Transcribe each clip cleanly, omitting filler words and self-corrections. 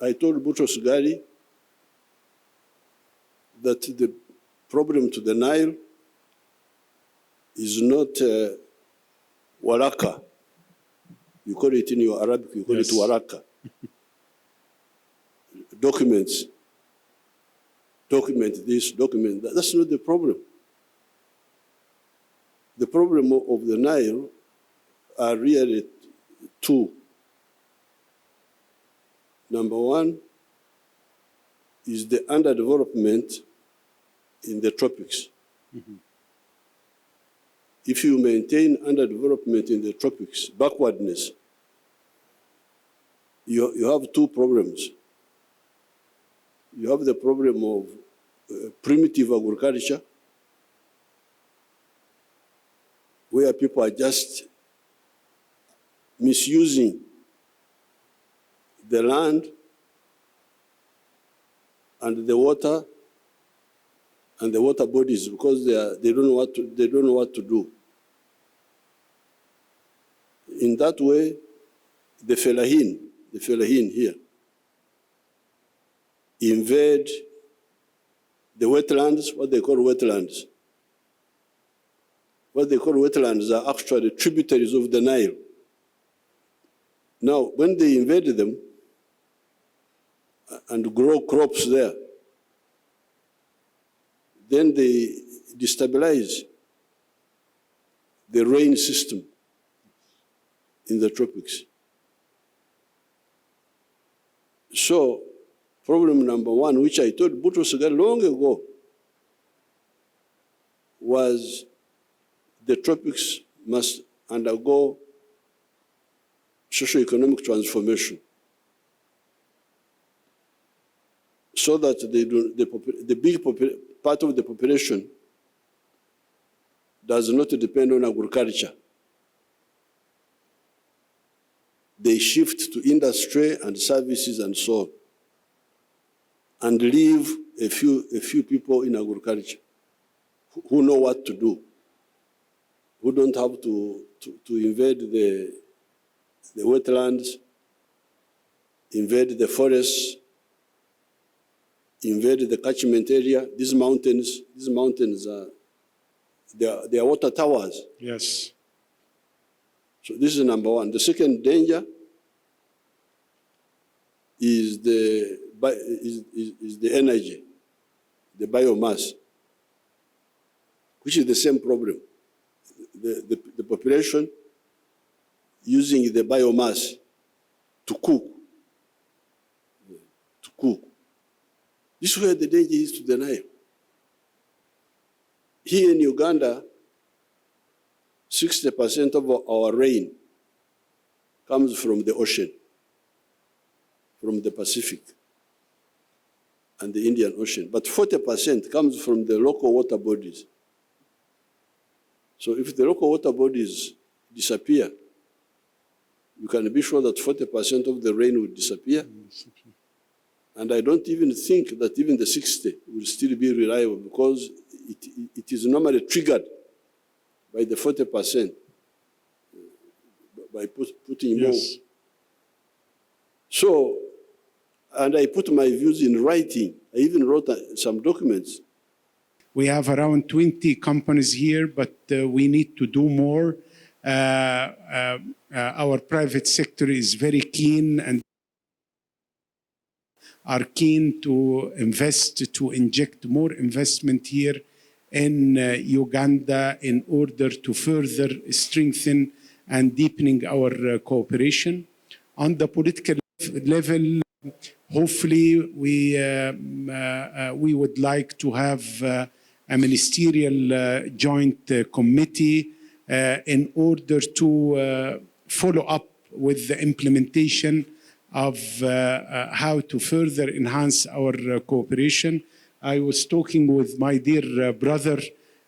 I told Boutros Ghali that the problem to the Nile is not waraka. You call it in your Arabic, you call it waraka. Documents. Document this, document that. That's not the problem. The problem of the Nile are really two. Number one is the underdevelopment in the tropics. Mm-hmm. If you maintain underdevelopment in the tropics, backwardness, you have two problems. You have the problem of primitive agriculture, where people are just misusing the land and the water and the water bodies because they don't know what to do. In that way, the fellahin here invade the wetlands, what they call wetlands. What they call wetlands are actually tributaries of the Nile. Now, when they invade them and grow crops there, then they destabilize the rain system in the tropics. So, problem number one, which I told Boutros Ghali long ago, was the tropics must undergo socio-economic transformation so that the big part of the population does not depend on agriculture. They shift to industry and services and so on, and leave a few people in agriculture who know what to do, who don't have to invade the wetlands, invade the forests, invade the catchment area. These mountains they are water towers. Yes. So this is number one. The second danger is the energy, the biomass, which is the same problem. The population using the biomass to cook. This is where the danger is to the Nile. Here in Uganda, 60% of our rain comes from the ocean, from the Pacific and the Indian Ocean, but 40% comes from the local water bodies. So if the local water bodies disappear, you can be sure that 40% of the rain will disappear. And I don't even think that even the 60 will still be reliable because it is normally triggered by the 40%, by putting more. So, and I put my views in writing. I even wrote some documents. We have around 20 companies here, but we need to do more. Our private sector is very keen and are keen to invest, to inject more investment here in Uganda in order to further strengthen and deepening our cooperation. On the political level, hopefully we would like to have a ministerial joint committee in order to follow up with the implementation of how to further enhance our cooperation. I was talking with my dear brother,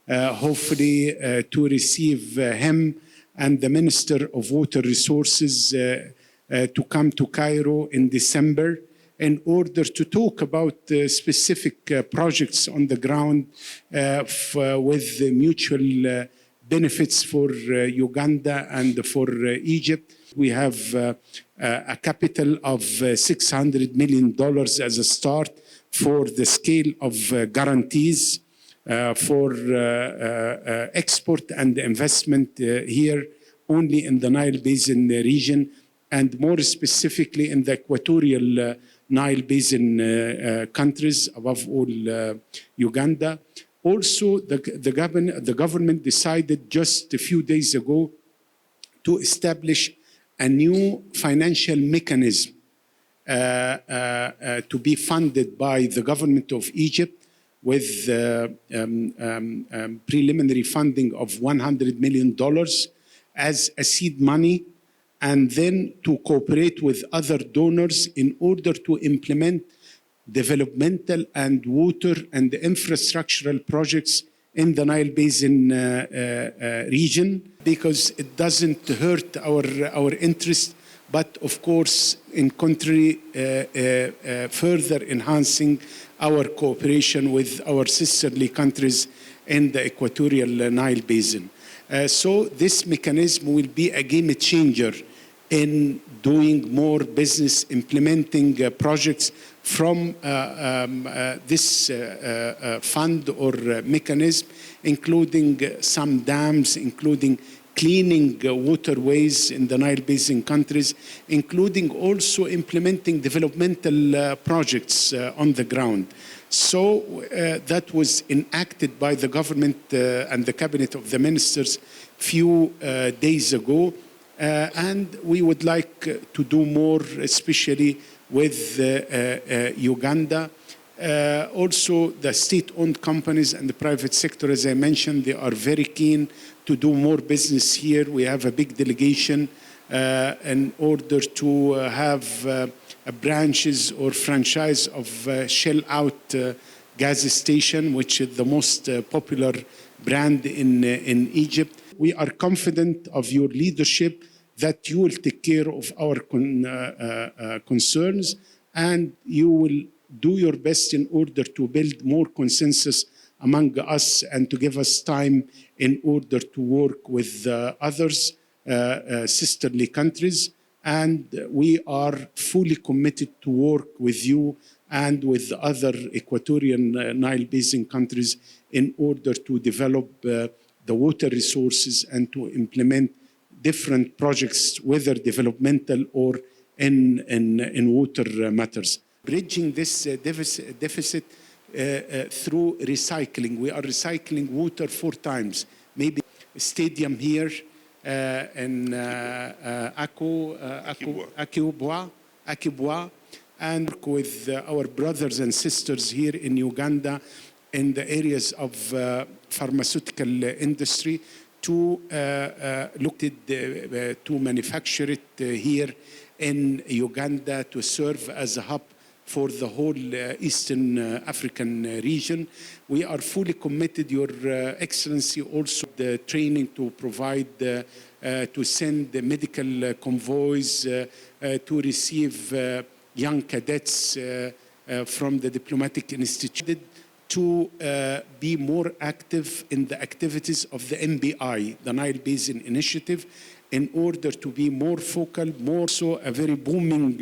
hopefully to receive him and the Minister of Water Resources to come to Cairo in December in order to talk about specific projects on the ground with the mutual benefits for Uganda and for Egypt. We have a capital of $600 million as a start for the scale of guarantees for export and investment here only in the Nile Basin region, and more specifically in the equatorial Nile Basin countries, above all Uganda. Also, the government decided just a few days ago to establish a new financial mechanism to be funded by the government of Egypt with preliminary funding of $100 million as a seed money, and then to cooperate with other donors in order to implement developmental and water and infrastructural projects in the Nile Basin region, because it doesn't hurt our interest, but of course, in contrary, further enhancing our cooperation with our sisterly countries in the equatorial Nile Basin. So this mechanism will be a game changer in doing more business, implementing projects from this fund or mechanism, including some dams, including cleaning waterways in the Nile Basin countries, including also implementing developmental projects on the ground. So that was enacted by the government and the cabinet of the ministers few days ago. And we would like to do more, especially with Uganda. Also, the state-owned companies and the private sector, as I mentioned, they are very keen to do more business here. We have a big delegation in order to have branches or franchise of Shell Out gas station, which is the most popular brand in Egypt. We are confident of your leadership that you will take care of our concerns, and you will do your best in order to build more consensus among us and to give us time in order to work with others, sisterly countries. And we are fully committed to work with you and with the other Equatorian Nile Basin countries in order to develop the water resources and to implement different projects, whether developmental or in water matters. Bridging this deficit through recycling. We are recycling water 4 times. Maybe a stadium here in Akibwa, and with our brothers and sisters here in Uganda in the areas of pharmaceutical industry to look at to manufacture it here in Uganda to serve as a hub for the whole Eastern African region. We are fully committed, Your Excellency, also the training to provide, to send the medical convoys, to receive young cadets from the diplomatic institute, to be more active in the activities of the NBI, the Nile Basin Initiative, in order to be more focal, more so a very booming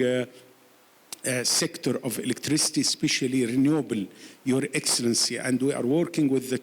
sector of electricity, especially renewable, Your Excellency. And we are working with the